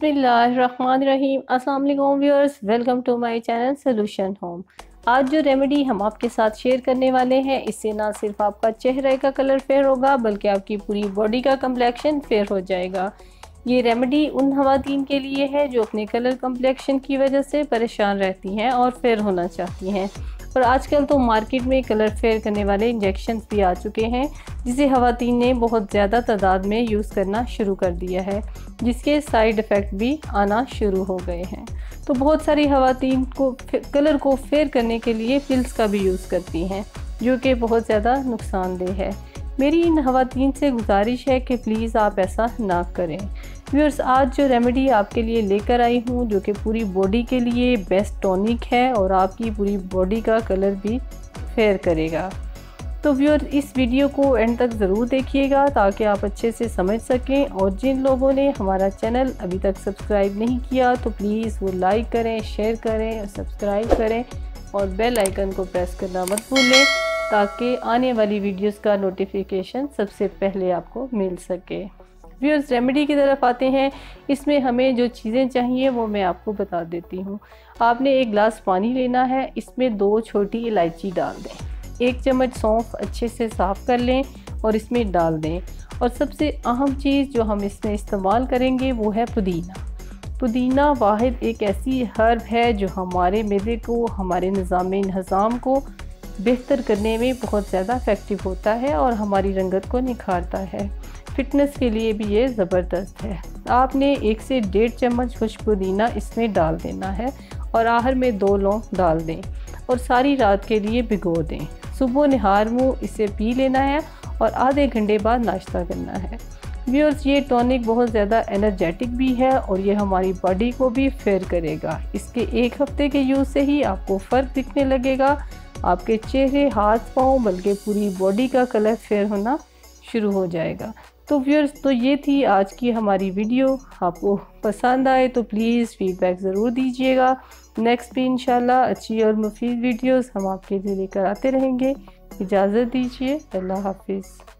बिस्मिल्लाहिर्रहमानिर्रहीम। अस्सलाम वालेकुम viewers, welcome to my channel solution home. आज जो रेमेडी हम आपके साथ शेयर करने वाले हैं, इससे ना सिर्फ आपका चेहरे का कलर फेयर होगा बल्कि आपकी पूरी बॉडी का कम्प्लेक्शन फेयर हो जाएगा। ये रेमेडी उन ख़वातीन के लिए है जो अपने कलर कम्प्लेक्शन की वजह से परेशान रहती हैं और फेयर होना चाहती हैं। और आजकल तो मार्केट में कलर फेयर करने वाले इंजेक्शन भी आ चुके हैं, जिसे ख़वातीन ने बहुत ज़्यादा तादाद में यूज़ करना शुरू कर दिया है, जिसके साइड इफ़ेक्ट भी आना शुरू हो गए हैं। तो बहुत सारी ख़वातीन को कलर को फेयर करने के लिए पिल्स का भी यूज़ करती हैं, जो कि बहुत ज़्यादा नुकसानदेह है। मेरी इन ख़वातीन से गुजारिश है कि प्लीज़ आप ऐसा ना करें। व्यूअर्स, आज जो रेमेडी आपके लिए लेकर आई हूँ, जो कि पूरी बॉडी के लिए बेस्ट टॉनिक है और आपकी पूरी बॉडी का कलर भी फेयर करेगा। तो व्यूअर्स, इस वीडियो को एंड तक ज़रूर देखिएगा ताकि आप अच्छे से समझ सकें। और जिन लोगों ने हमारा चैनल अभी तक सब्सक्राइब नहीं किया तो प्लीज़ वो लाइक करें, शेयर करें, सब्सक्राइब करें और बेल आइकन को प्रेस करना मत भूलें ताकि आने वाली वीडियोस का नोटिफिकेशन सबसे पहले आपको मिल सके। व्यूअर्स, रेमेडी की तरफ आते हैं। इसमें हमें जो चीज़ें चाहिए वो मैं आपको बता देती हूँ। आपने एक गिलास पानी लेना है, इसमें 2 छोटी इलायची डाल दें, 1 चम्मच सौंफ अच्छे से साफ़ कर लें और इसमें डाल दें। और सबसे अहम चीज़ जो हम इसमें इस्तेमाल करेंगे वो है पुदीना। पुदीना वाहिद एक ऐसी हर्ब है जो हमारे मैदे को, हमारे निज़ाम को बेहतर करने में बहुत ज़्यादा इफ़ेक्टिव होता है और हमारी रंगत को निखारता है। फिटनेस के लिए भी ये ज़बरदस्त है। आपने 1 से 1.5 चम्मच खुश्क पुदीना इसमें डाल देना है और आखिर में 2 लौंग डाल दें और सारी रात के लिए भिगो दें। सुबह निहार मुँह इसे पी लेना है और आधे घंटे बाद नाश्ता करना है। व्यूअर्स, ये टॉनिक बहुत ज़्यादा एनर्जेटिक भी है और ये हमारी बॉडी को भी फेयर करेगा। इसके 1 हफ्ते के यूज़ से ही आपको फ़र्क दिखने लगेगा। आपके चेहरे, हाथ, पाँव बल्कि पूरी बॉडी का कलर फेयर होना शुरू हो जाएगा। तो व्यूअर्स, तो ये थी आज की हमारी वीडियो। आपको पसंद आए तो प्लीज़ फीडबैक ज़रूर दीजिएगा। नेक्स्ट भी इंशाल्लाह अच्छी और मुफीद वीडियोस हम आपके लिए लेकर आते रहेंगे। इजाज़त दीजिए, अल्लाह हाफिज़।